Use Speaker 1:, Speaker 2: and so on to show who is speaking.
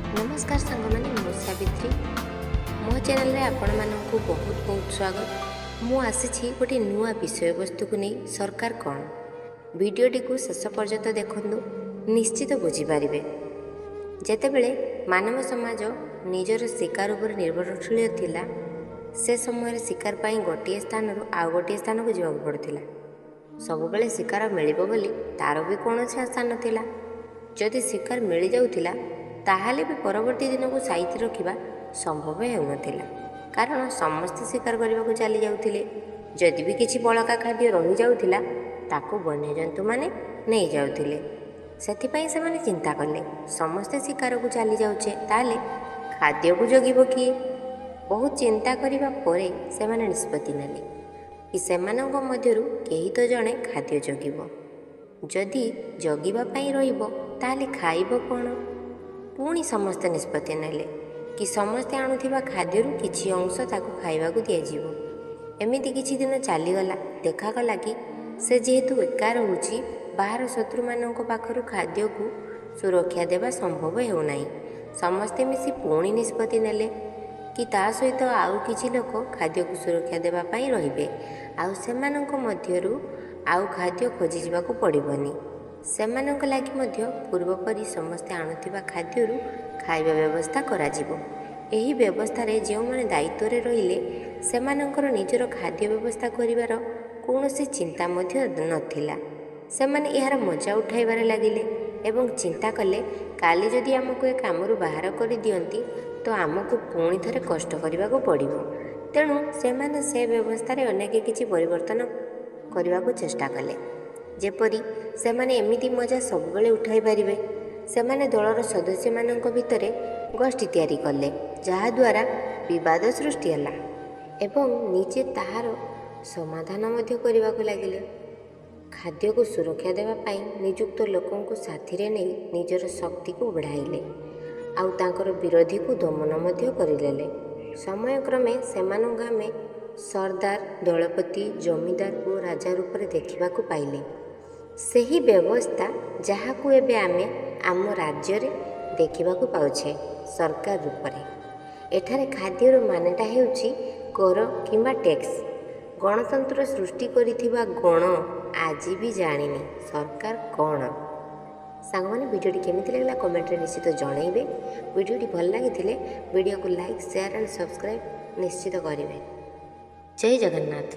Speaker 1: नमस्कार सांग मैंने मो सावित्री मो चैनल रे आपण मानक बहुत बहुत स्वागत। मु आसी गोटे नुआ विषय वस्तु को नहीं सरकार कौन भिडटी को शेष पर्यंत देखु निश्चित बुझीपारे। जेतेबेले मानव समाज निजर शिकार उपर निर्भरशील थिला से समय शिकार पाई गोटे स्थान आउ गोटे स्थान को जावाक पड़ुथिला। सबुबले शिकार मिलिबो बोली तार भी कौन आशा नथिला। जदि शिकार मिल जाउथिला ताहाले भी परवर्ती दिन को साइति रखिबा संभव हेउनथिला, कारण समस्त शिकार करने को चली जाउथिले। जदि भी किछि बळका खाद्य रहि जाउथिला ताको वन्यजंतु माने नहीं जाउथिले। सेथिपाई से माने चिंता कले समस्त शिकार को चली जाउछे ताले खाद्य को जगिबो किए। बहुत चिंता करिबा परे से माने निष्पत्ति नेले कि सेमानंक मध्यरु केही तो जणे खाद्य जगिबो। जदि जगिबा पई रहिबो ताले खाइबो कोन। पुणी समस्ते निष्पत्ति नेले कि समस्ते आणुथिबा खाद्यरू किछि अंश ताकू खाइबाकू दियाजिबो। एमिति किछि दिन चलीगला देखागला कि से जेहेतु एका रहुछि बाहर शत्रु मानक पाखरु खाद्य को सुरक्षा देवा संभव हेउनाई। समस्ते मिसी पुणी निष्पत्ति नेले कि ता सहित आउ किछि लोक खाद्य को सुरक्षा देवा पई रहिबे आउ सेमानक मध्यरु आउ खाद्य खोजी जिबाकू पड़िबनी। सेमानक लागि मध्य पूर्वपरि समस्ते आणुथिबा खाद्यरू खाइबा व्यवस्था कराजिबो। एही व्यवस्था रे जो माने दायित्व रे रहिले सेमानकर निजर खाद्य व्यवस्था करिवार कोनोसी चिंता मध्य नथिला। सेमाने यार मजा उठाइबारे लागिले एवं चिंता कले काली जदि आमको ए कामरू बाहर करि दियंती तो आमको पुणी थरे कष्ट करिबाकू पड़िबो। तेणु सेमाने से व्यवस्था रे अनेक किछि परिवर्तन करिबाकू चेष्टा कले जेपरि सेमाने एमिति मजा सबुबले उठाई पारिबे। सेमाने दलर सदस्य मानक भितरे गोष्ठी तैयारी कले जहा द्वारा विवाद सृष्टि होला एवं निजे ताहार समाधान मध्य करिबाकू लागिले। खाद्य को सुरक्षा देवा पाई नियुक्त लोकों को साथी रे नहीं निजर शक्ति को बढ़ाइले आउ तांकर विरोधी को दमन मध्य करिलेले। समय क्रमे सेमानंक आमे सरदार दलपति जमीदार और राजा रूप में देखा पाइले। सही व्यवस्था जहाँ को एबे आमे आम राज्य रे देखा पाउछे सरकार रूप में। एठारे खाद्यर मानेटा हेउछि कर किंबा टैक्स। गणतंत्र सृष्टि करिथिबा गण आज भी जानिनी सरकार कौन। सांगमाने वीडियोटी केमिति लागला कमेंट रे निश्चित जणाइबे। वीडियोटी भल लागिथिले वीडियो को लाइक शेयर एंड सब्सक्राइब निश्चित करिवे। जय जगन्नाथ।